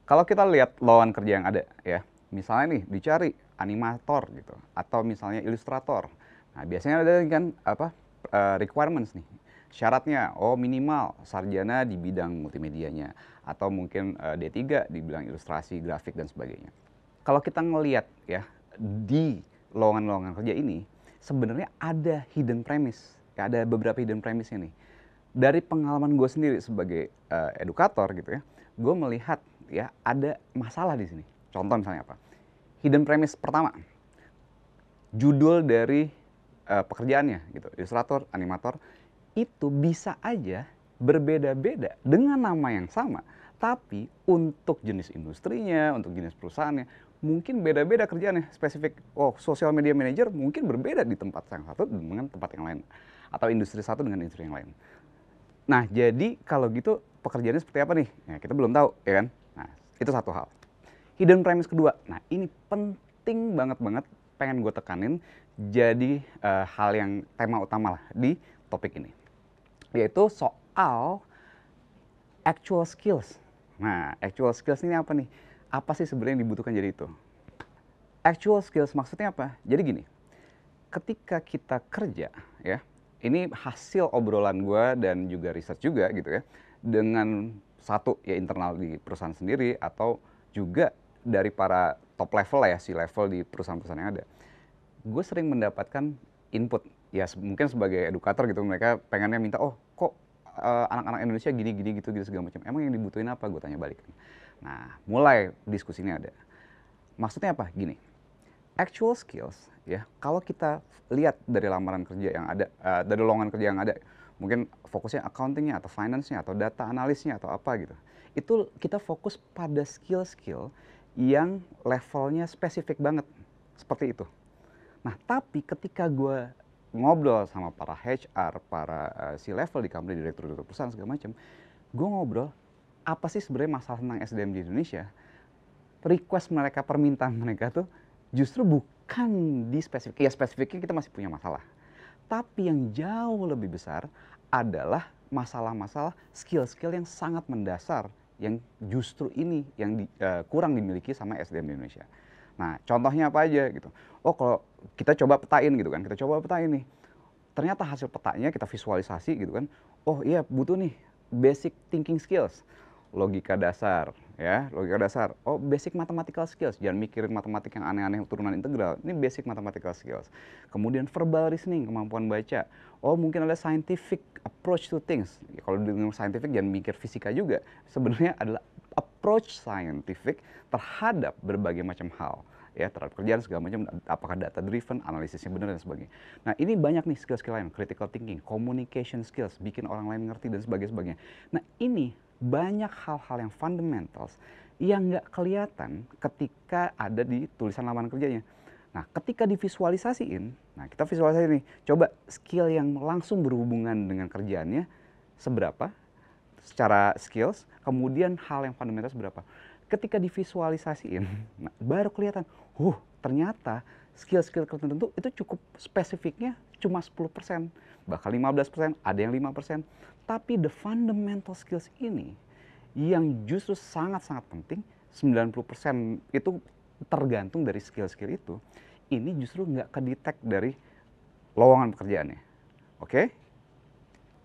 Kalau kita lihat lowongan kerja yang ada ya, misalnya nih dicari animator gitu, atau misalnya ilustrator. Nah biasanya ada kan apa requirements nih, syaratnya oh minimal sarjana di bidang multimedianya, atau mungkin D3 di bidang ilustrasi, grafik dan sebagainya. Kalau kita ngelihat ya di lowongan-lowongan kerja ini, sebenarnya ada hidden premise, ya, ada beberapa hidden premise-nya nih. Dari pengalaman gue sendiri sebagai edukator gitu ya, gue melihat ya ada masalah di sini. Contoh misalnya apa? Hidden premise pertama, judul dari pekerjaannya gitu, ilustrator, animator, itu bisa aja berbeda-beda dengan nama yang sama, tapi untuk jenis industrinya, untuk jenis perusahaannya, mungkin beda-beda kerjaannya, spesifik. Oh, social media manager mungkin berbeda di tempat yang satu dengan tempat yang lain, atau industri satu dengan industri yang lain. Nah, jadi kalau gitu pekerjaannya seperti apa nih? Ya, kita belum tahu, ya kan? Nah, itu satu hal. Hidden premise kedua. Nah, ini penting banget pengen gue tekanin jadi hal yang tema utama lah di topik ini. Yaitu soal actual skills. Nah, actual skills ini apa nih? Apa sih sebenarnya yang dibutuhkan jadi itu? Actual skills maksudnya apa? Jadi gini, ketika kita kerja ya, ini hasil obrolan gue dan juga research juga gitu ya, dengan satu ya internal di perusahaan sendiri atau juga dari para top level lah ya, si level di perusahaan-perusahaan yang ada. Gue sering mendapatkan input ya, mungkin sebagai edukator gitu, mereka pengennya minta oh kok anak-anak Indonesia gini gini gitu gitu segala macam, emang yang dibutuhin apa, gue tanya balik. Nah mulai diskusi ini ada, maksudnya apa gini, actual skills ya, kalau kita lihat dari lamaran kerja yang ada, dari lowongan kerja yang ada, mungkin fokusnya accountingnya atau finance-nya atau data analisnya atau apa gitu, itu kita fokus pada skill-skill yang levelnya spesifik banget seperti itu. Nah tapi ketika gue ngobrol sama para HR, para C-level di company, direktur perusahaan segala macam, gue ngobrol apa sih sebenarnya masalah tentang SDM di Indonesia, request mereka, permintaan mereka tuh justru bukan di spesifik. Ya spesifiknya kita masih punya masalah. Tapi yang jauh lebih besar adalah masalah-masalah skill-skill yang sangat mendasar yang justru ini yang kurang dimiliki sama SDM di Indonesia. Nah, contohnya apa aja gitu. Oh, kalau kita coba petain gitu kan. Kita coba petain nih. Ternyata hasil petanya kita visualisasi gitu kan. Oh iya, butuh nih basic thinking skills, logika dasar ya, logika dasar. Oh, basic mathematical skills, jangan mikirin matematik yang aneh-aneh turunan integral, ini basic mathematical skills. Kemudian verbal reasoning, kemampuan baca. Oh, mungkin ada scientific approach to things ya, kalau dengan scientific jangan mikir fisika juga, sebenarnya adalah approach scientific terhadap berbagai macam hal ya, terhadap kerjaan segala macam, apakah data driven, analisisnya benar dan sebagainya. Nah ini banyak nih skill-skill lain, critical thinking, communication skills, bikin orang lain ngerti dan sebagainya. Nah ini banyak hal-hal yang fundamentals yang nggak kelihatan ketika ada di tulisan lamaran kerjanya. Nah ketika divisualisasiin, nah kita visualisasi nih, coba skill yang langsung berhubungan dengan kerjaannya seberapa secara skills, kemudian hal yang fundamental seberapa. Ketika divisualisasiin, nah, baru kelihatan, ternyata skill-skill tertentu itu cukup spesifiknya cuma 10%, bahkan 15%, ada yang 5%. Tapi the fundamental skills ini yang justru sangat-sangat penting, 90% itu tergantung dari skill-skill itu, ini justru nggak kedetek dari lowongan pekerjaannya. Oke?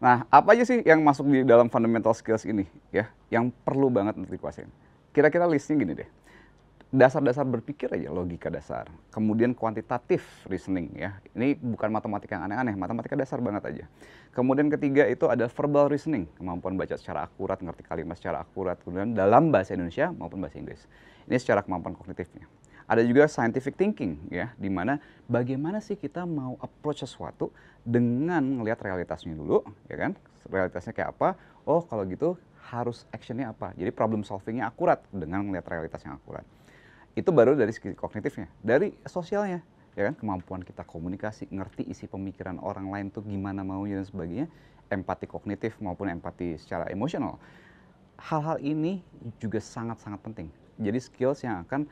Nah, apa aja sih yang masuk di dalam fundamental skills ini ya, yang perlu banget untuk dikuasain? Kira-kira listnya gini deh. Dasar-dasar berpikir aja, logika dasar. Kemudian kuantitatif reasoning ya. Ini bukan matematika yang aneh-aneh, matematika dasar banget aja. Kemudian ketiga itu ada verbal reasoning, kemampuan baca secara akurat, ngerti kalimat secara akurat, kemudian dalam bahasa Indonesia maupun bahasa Inggris. Ini secara kemampuan kognitifnya. Ada juga scientific thinking ya, dimana bagaimana sih kita mau approach sesuatu dengan ngelihat realitasnya dulu, ya kan? Realitasnya kayak apa? Oh, kalau gitu harus actionnya apa? Jadi problem solvingnya akurat dengan melihat realitas yang akurat. Itu baru dari segi kognitifnya. Dari sosialnya, ya kan, kemampuan kita komunikasi, ngerti isi pemikiran orang lain tuh gimana maunya dan sebagainya, empati kognitif maupun empati secara emosional. Hal-hal ini juga sangat-sangat penting. Jadi skills yang akan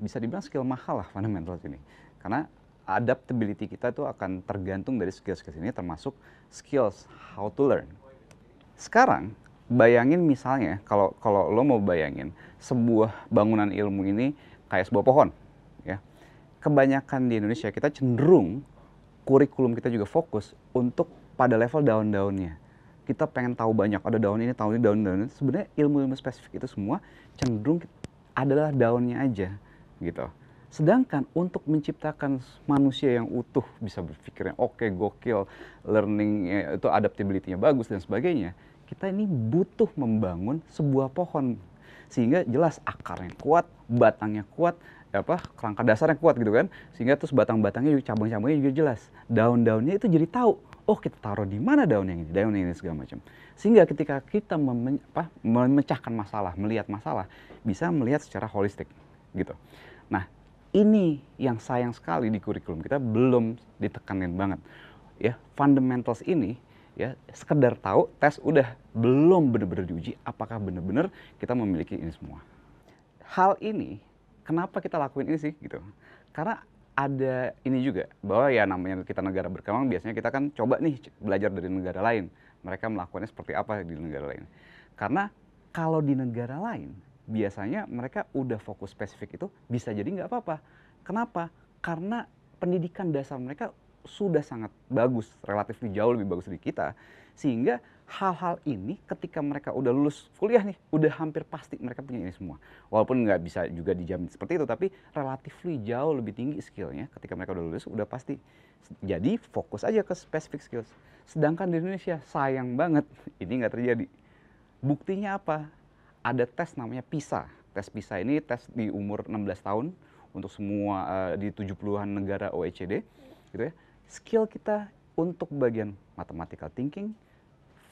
bisa dibilang skill mahal lah fundamental ini. Karena adaptability kita tuh akan tergantung dari skills-skills ini, termasuk skills how to learn. Sekarang bayangin misalnya kalau lo mau bayangin sebuah bangunan ilmu ini kayak sebuah pohon, ya. Kebanyakan di Indonesia kita cenderung kurikulum kita juga fokus untuk pada level daun-daunnya. Kita pengen tahu banyak, ada daun ini, daun ini, daun-daun ini. Sebenarnya ilmu-ilmu spesifik itu semua cenderung adalah daunnya aja, gitu. Sedangkan untuk menciptakan manusia yang utuh, bisa berpikirnya oke, gokil, learning itu adaptability-nya bagus dan sebagainya, kita ini butuh membangun sebuah pohon sehingga jelas akarnya kuat, batangnya kuat, kerangka dasarnya kuat gitu kan, sehingga terus batang-batangnya juga, cabang-cabangnya juga jelas, daun-daunnya itu jadi tahu, oh kita taruh di mana daun yang ini segala macam, sehingga ketika kita memecahkan masalah, melihat masalah, bisa melihat secara holistik gitu. Nah, ini yang sayang sekali di kurikulum kita belum ditekanin banget, ya. Fundamentals ini, ya, sekedar tahu, tes udah, belum benar-benar diuji apakah benar-benar kita memiliki ini semua. Hal ini kenapa kita lakuin ini sih gitu? Karena ada ini juga, bahwa ya namanya kita negara berkembang, biasanya kita kan coba nih belajar dari negara lain. Mereka melakukannya seperti apa di negara lain. Karena kalau di negara lain, biasanya mereka udah fokus spesifik itu bisa jadi nggak apa-apa. Kenapa? Karena pendidikan dasar mereka sudah sangat bagus, relatif jauh lebih bagus dari kita. Sehingga hal-hal ini ketika mereka udah lulus kuliah nih, udah hampir pasti mereka punya ini semua. Walaupun nggak bisa juga dijamin seperti itu, tapi relatif jauh lebih tinggi skillnya ketika mereka udah lulus, udah pasti. Jadi fokus aja ke specific skills. Sedangkan di Indonesia sayang banget ini nggak terjadi. Buktinya apa? Ada tes namanya PISA. Tes PISA ini tes di umur 16 tahun untuk semua di 70-an negara OECD, gitu ya. Skill kita untuk bagian mathematical thinking,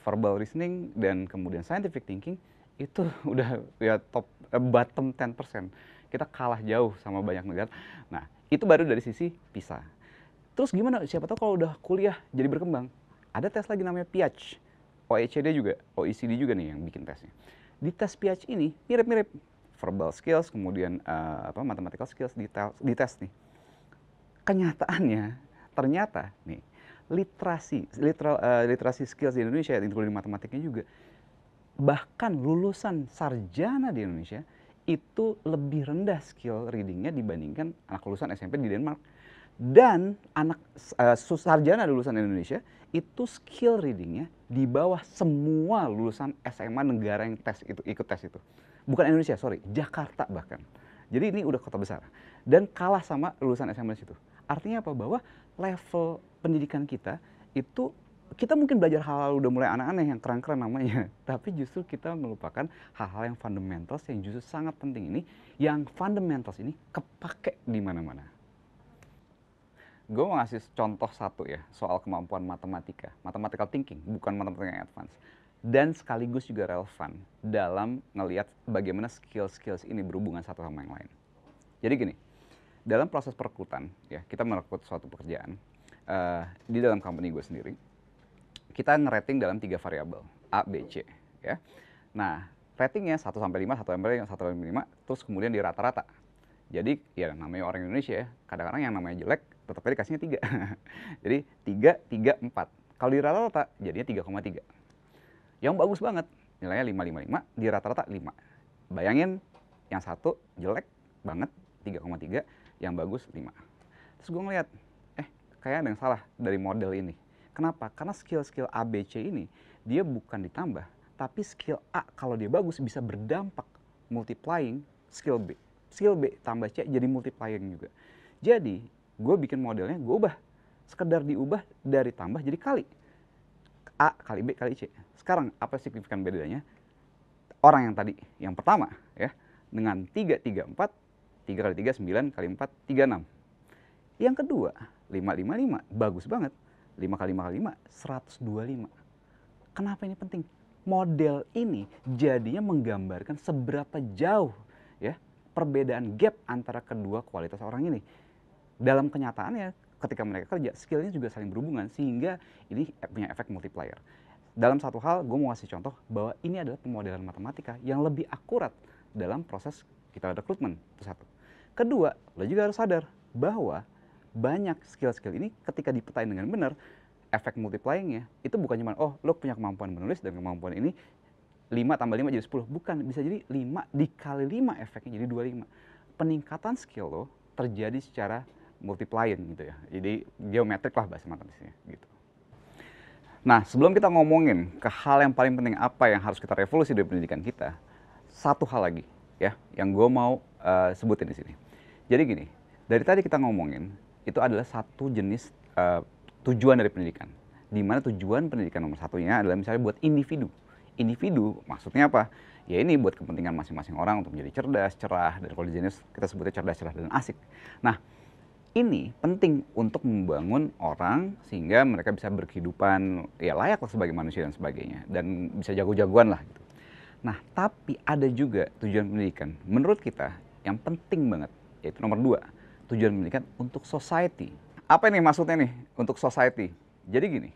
verbal reasoning, dan kemudian scientific thinking itu udah ya top bottom 10%. Kita kalah jauh sama banyak negara. Nah, itu baru dari sisi PISA. Terus gimana? Siapa tahu kalau udah kuliah jadi berkembang. Ada tes lagi namanya PIACH. OECD juga, OECD juga nih yang bikin tesnya. Di tes PIACH ini mirip-mirip verbal skills, kemudian mathematical skills di tes nih. Kenyataannya ternyata nih literasi skills di Indonesia, including matematiknya juga, bahkan lulusan sarjana di Indonesia itu lebih rendah skill readingnya dibandingkan anak lulusan SMP di Denmark. Dan anak sarjana lulusan Indonesia itu skill readingnya di bawah semua lulusan SMA negara yang ikut tes itu. Bukan Indonesia, sorry, Jakarta bahkan. Jadi ini udah kota besar. Dan kalah sama lulusan SMA di situ. Artinya apa? Bahwa level pendidikan kita itu, kita mungkin belajar hal-hal udah mulai aneh-aneh yang keren-keren namanya, tapi justru kita melupakan hal-hal yang fundamentals yang justru sangat penting ini, yang fundamentals ini kepake di mana-mana. Gue mau ngasih contoh satu ya, soal kemampuan matematika, mathematical thinking, bukan matematika yang advance, dan sekaligus juga relevan dalam ngelihat bagaimana skills-skills ini berhubungan satu sama yang lain. Jadi gini, dalam proses perekrutan, ya, kita merekrut suatu pekerjaan, di dalam company gue sendiri, kita ngerating dalam 3 variabel, A, B, C. Ya. Nah, ratingnya 1 sampai 5, 1 sampai 5, terus kemudian di rata-rata. Jadi, ya namanya orang Indonesia ya, kadang-kadang yang namanya jelek, tetap aja dikasihnya 3. Jadi, 3, 3, 4. Kalau di rata-rata, jadinya 3,3. Yang bagus banget, nilainya 5, 5, 5, di rata-rata 5. Bayangin, yang satu jelek banget, 3,3, yang bagus 5. Terus gue ngeliat, kayaknya ada yang salah dari model ini. Kenapa? Karena skill-skill A, B, C ini, dia bukan ditambah, tapi skill A kalau dia bagus bisa berdampak multiplying skill B. Skill B tambah C jadi multiplying juga. Jadi, gue bikin modelnya, gue ubah. Sekedar diubah dari tambah jadi kali. A kali B kali C. Sekarang, apa signifikan bedanya? Orang yang tadi, yang pertama, ya, dengan 3, 3, 4, 3 kali 3, 9 kali 4, 36. Yang kedua, 5, 5, 5, bagus banget. 5 kali 5 kali 5, 125. Kenapa ini penting? Model ini jadinya menggambarkan seberapa jauh ya perbedaan gap antara kedua kualitas orang ini. Dalam kenyataannya, ketika mereka kerja, skillnya juga saling berhubungan, sehingga ini punya efek multiplier. Dalam satu hal, gue mau kasih contoh bahwa ini adalah pemodelan matematika yang lebih akurat dalam proses kita rekrutmen, itu satu. Kedua, lo juga harus sadar bahwa banyak skill-skill ini ketika dipetain dengan benar, efek multiplyingnya itu bukan cuma, oh lo punya kemampuan menulis dan kemampuan ini 5 tambah 5 jadi 10. Bukan, bisa jadi 5 dikali 5 efeknya jadi 25. Peningkatan skill lo terjadi secara multiplying gitu ya. Jadi geometrik lah bahasa matematisnya gitu. Nah, sebelum kita ngomongin ke hal yang paling penting apa yang harus kita revolusi dari pendidikan kita, satu hal lagi ya yang gue mau sebutin di sini. Jadi gini, dari tadi kita ngomongin itu adalah satu jenis tujuan dari pendidikan. Di mana tujuan pendidikan nomor satunya adalah misalnya buat individu. Individu maksudnya apa? Ya ini buat kepentingan masing-masing orang untuk menjadi cerdas, cerah, dan kalau di jenis kita sebutnya cerdas, cerah, dan asik. Nah, ini penting untuk membangun orang sehingga mereka bisa berkehidupan ya layak sebagai manusia dan sebagainya, dan bisa jago-jagoan lah gitu. Nah, tapi ada juga tujuan pendidikan menurut kita yang penting banget, yaitu nomor 2, tujuan pendidikan untuk society. Apa ini maksudnya nih untuk society? Jadi gini,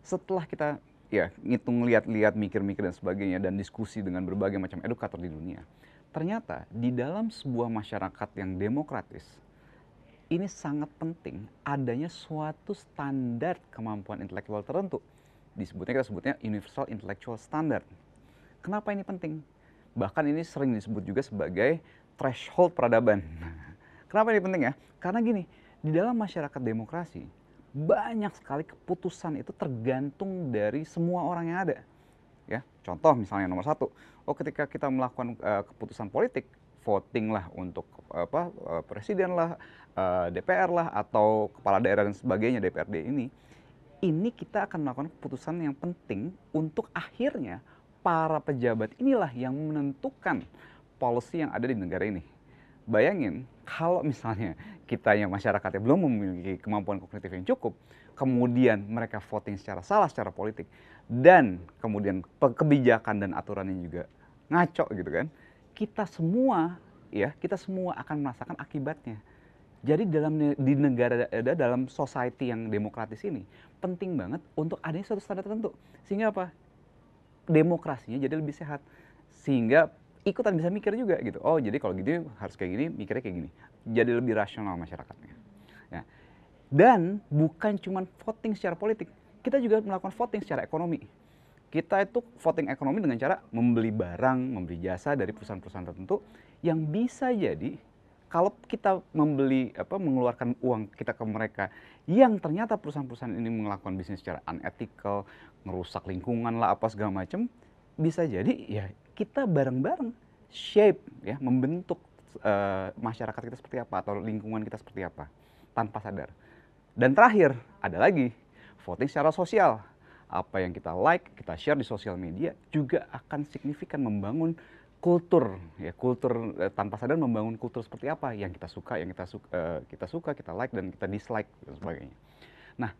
setelah kita ya ngitung, lihat-lihat, mikir-mikir dan sebagainya, dan diskusi dengan berbagai macam edukator di dunia, ternyata di dalam sebuah masyarakat yang demokratis ini sangat penting adanya suatu standar kemampuan intelektual tertentu. Kita sebutnya Universal Intellectual Standard. Kenapa ini penting? Bahkan ini sering disebut juga sebagai threshold peradaban. Kenapa ini penting ya? Karena gini, di dalam masyarakat demokrasi, banyak sekali keputusan itu tergantung dari semua orang yang ada. Ya, contoh misalnya nomor 1, ketika kita melakukan keputusan politik, voting lah untuk presiden lah, DPR lah, atau kepala daerah dan sebagainya, DPRD ini kita akan melakukan keputusan yang penting untuk akhirnya para pejabat inilah yang menentukan policy yang ada di negara ini. Bayangin kalau misalnya kita yang masyarakatnya belum memiliki kemampuan kognitif yang cukup, kemudian mereka voting secara salah secara politik, dan kemudian kebijakan dan aturannya juga ngaco gitu kan, kita semua akan merasakan akibatnya. Jadi di negara, dalam society yang demokratis ini penting banget untuk adanya suatu standar tertentu, sehingga apa, demokrasinya jadi lebih sehat, sehingga ikutan bisa mikir juga gitu. Oh, jadi kalau gitu harus kayak gini, mikirnya kayak gini. Jadi lebih rasional masyarakatnya. Ya. Dan bukan cuma voting secara politik, kita juga melakukan voting secara ekonomi. Kita itu voting ekonomi dengan cara membeli barang, membeli jasa dari perusahaan-perusahaan tertentu yang bisa jadi kalau kita mengeluarkan uang kita ke mereka yang ternyata perusahaan-perusahaan ini melakukan bisnis secara unethical, ngerusak lingkungan lah apa segala macam, bisa jadi ya kita bareng-bareng shape ya, membentuk masyarakat kita seperti apa atau lingkungan kita seperti apa tanpa sadar. Dan terakhir ada lagi voting secara sosial. Apa yang kita like, kita share di sosial media juga akan signifikan membangun kultur ya, tanpa sadar membangun kultur seperti apa yang kita suka, kita like dan kita dislike dan sebagainya. Nah,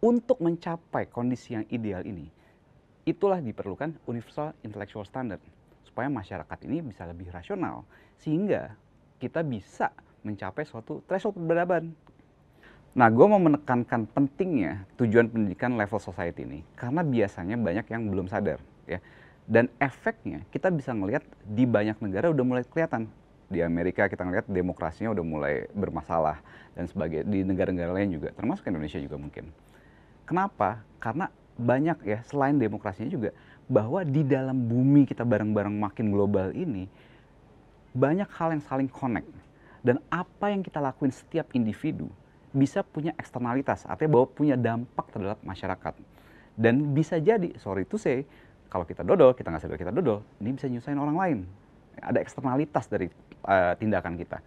untuk mencapai kondisi yang ideal ini, itulah diperlukan Universal Intellectual Standard supaya masyarakat ini bisa lebih rasional sehingga kita bisa mencapai suatu threshold peradaban. Nah, gue mau menekankan pentingnya tujuan pendidikan level society ini karena biasanya banyak yang belum sadar ya. Dan efeknya kita bisa ngelihat di banyak negara udah mulai kelihatan. Di Amerika kita ngelihat demokrasinya udah mulai bermasalah dan sebagainya, di negara-negara lain juga, termasuk Indonesia juga mungkin. Kenapa? Karena banyak ya, selain demokrasinya juga, bahwa di dalam bumi kita bareng-bareng makin global ini, banyak hal yang saling connect. Dan apa yang kita lakuin setiap individu bisa punya eksternalitas, artinya bahwa punya dampak terhadap masyarakat. Dan bisa jadi, sorry to say, kalau kita dodol, kita nggak sadar kita dodol, ini bisa nyusahin orang lain. Ada eksternalitas dari tindakan kita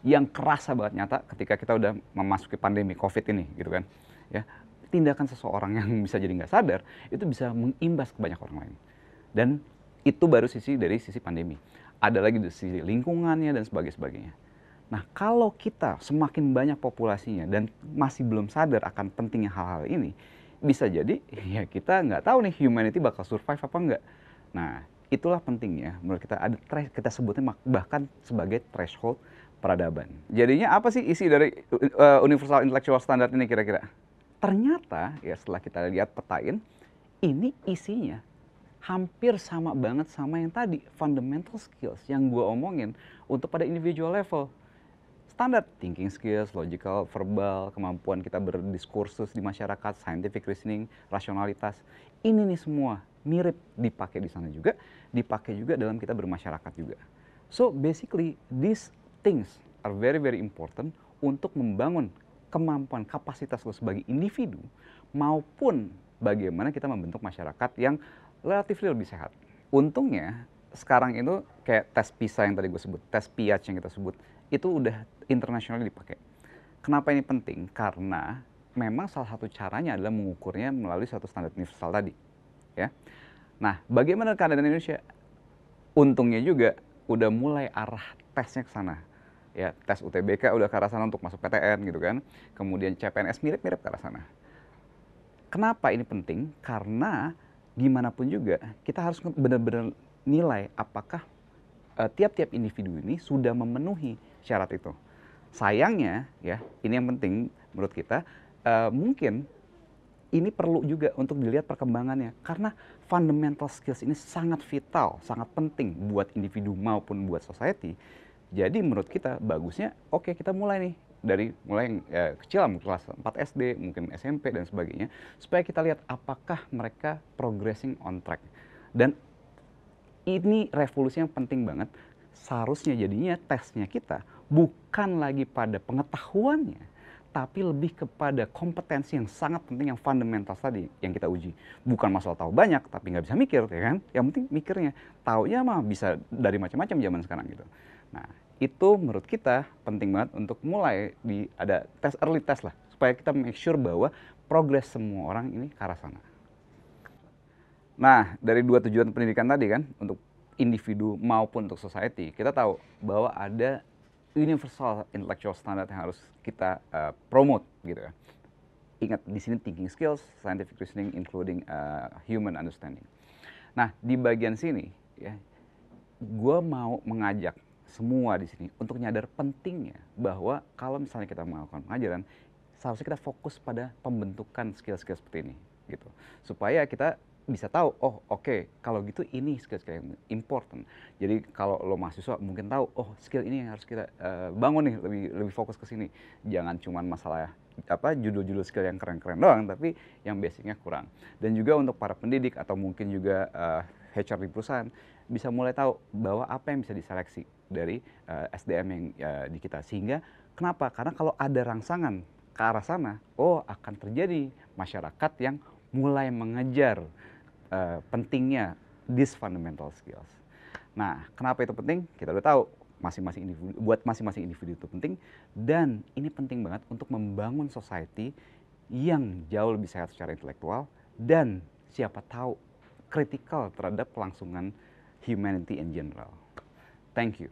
yang kerasa banget nyata ketika kita udah memasuki pandemi COVID ini, gitu kan? Ya, tindakan seseorang yang bisa jadi nggak sadar itu bisa mengimbas ke banyak orang lain. Dan itu baru dari sisi pandemi. Ada lagi dari sisi lingkungannya dan sebagainya. Nah, kalau kita semakin banyak populasinya dan masih belum sadar akan pentingnya hal-hal ini, bisa jadi ya kita nggak tahu nih humanity bakal survive apa enggak. Nah, itulah pentingnya menurut kita kita sebutnya bahkan sebagai threshold peradaban. Jadinya apa sih isi dari Universal Intellectual Standard ini kira-kira? Ternyata ya setelah kita lihat petain, ini isinya hampir sama banget sama yang tadi, fundamental skills yang gue omongin untuk pada individual level. Standar thinking skills, logical, verbal, kemampuan kita berdiskursus di masyarakat, scientific reasoning, rasionalitas. ini nih semua mirip dipakai di sana juga, dipakai juga dalam kita bermasyarakat juga. So basically these things are very very important untuk membangun kemampuan kapasitas lo sebagai individu maupun bagaimana kita membentuk masyarakat yang relatif lebih sehat. Untungnya sekarang itu kayak tes PISA yang tadi gue sebut, tes PIAC yang kita sebut, itu udah internasional dipakai. Kenapa ini penting? Karena memang salah satu caranya adalah mengukurnya melalui satu standar universal tadi. Ya. Nah, bagaimana keadaan Indonesia? Untungnya juga udah mulai arah tesnya ke sana. Ya, tes UTBK udah ke arah sana untuk masuk PTN gitu kan. Kemudian CPNS mirip-mirip ke arah sana. Kenapa ini penting? Karena gimana pun juga kita harus benar-benar nilai apakah tiap-tiap individu ini sudah memenuhi syarat itu. Sayangnya ya, ini yang penting menurut kita, mungkin ini perlu juga untuk dilihat perkembangannya karena fundamental skills ini sangat vital, sangat penting buat individu maupun buat society. Jadi menurut kita bagusnya oke, kita mulai nih dari mulai yang kecil, kelas 4 SD, mungkin SMP dan sebagainya, supaya kita lihat apakah mereka progressing on track. Dan ini revolusi yang penting banget. Seharusnya jadinya tesnya kita bukan lagi pada pengetahuannya, tapi lebih kepada kompetensi yang sangat penting, yang fundamental tadi yang kita uji. Bukan masalah tahu banyak tapi nggak bisa mikir, ya kan? Yang penting mikirnya, taunya mah bisa dari macam-macam zaman sekarang gitu. Nah, itu menurut kita penting banget untuk mulai ada tes, early test lah, supaya kita make sure bahwa progres semua orang ini ke arah sana. Nah, dari dua tujuan pendidikan tadi kan, untuk individu maupun untuk society, kita tahu bahwa ada universal intellectual standard yang harus kita promote gitu ya. Ingat di sini thinking skills, scientific reasoning, including human understanding. Nah, di bagian sini ya, gue mau mengajak semua di sini untuk nyadar pentingnya bahwa kalau misalnya kita melakukan pengajaran, seharusnya kita fokus pada pembentukan skill-skill seperti ini gitu. Supaya kita bisa tahu, oh oke, kalau gitu ini skill-skill yang important. Jadi kalau lo mahasiswa mungkin tahu, oh skill ini yang harus kita bangun nih, lebih fokus ke sini. Jangan cuma masalah judul-judul skill yang keren-keren doang, tapi yang basicnya kurang. Dan juga untuk para pendidik atau mungkin juga HR di perusahaan, bisa mulai tahu bahwa apa yang bisa diseleksi dari SDM yang di kita. Sehingga kenapa? Karena kalau ada rangsangan ke arah sana, oh akan terjadi masyarakat yang mulai mengejar pentingnya these fundamental skills. Nah, kenapa itu penting? Kita udah tahu masing-masing individu, buat masing-masing individu itu penting, dan ini penting banget untuk membangun society yang jauh lebih sehat secara intelektual dan siapa tahu kritikal terhadap kelangsungan humanity in general. Thank you.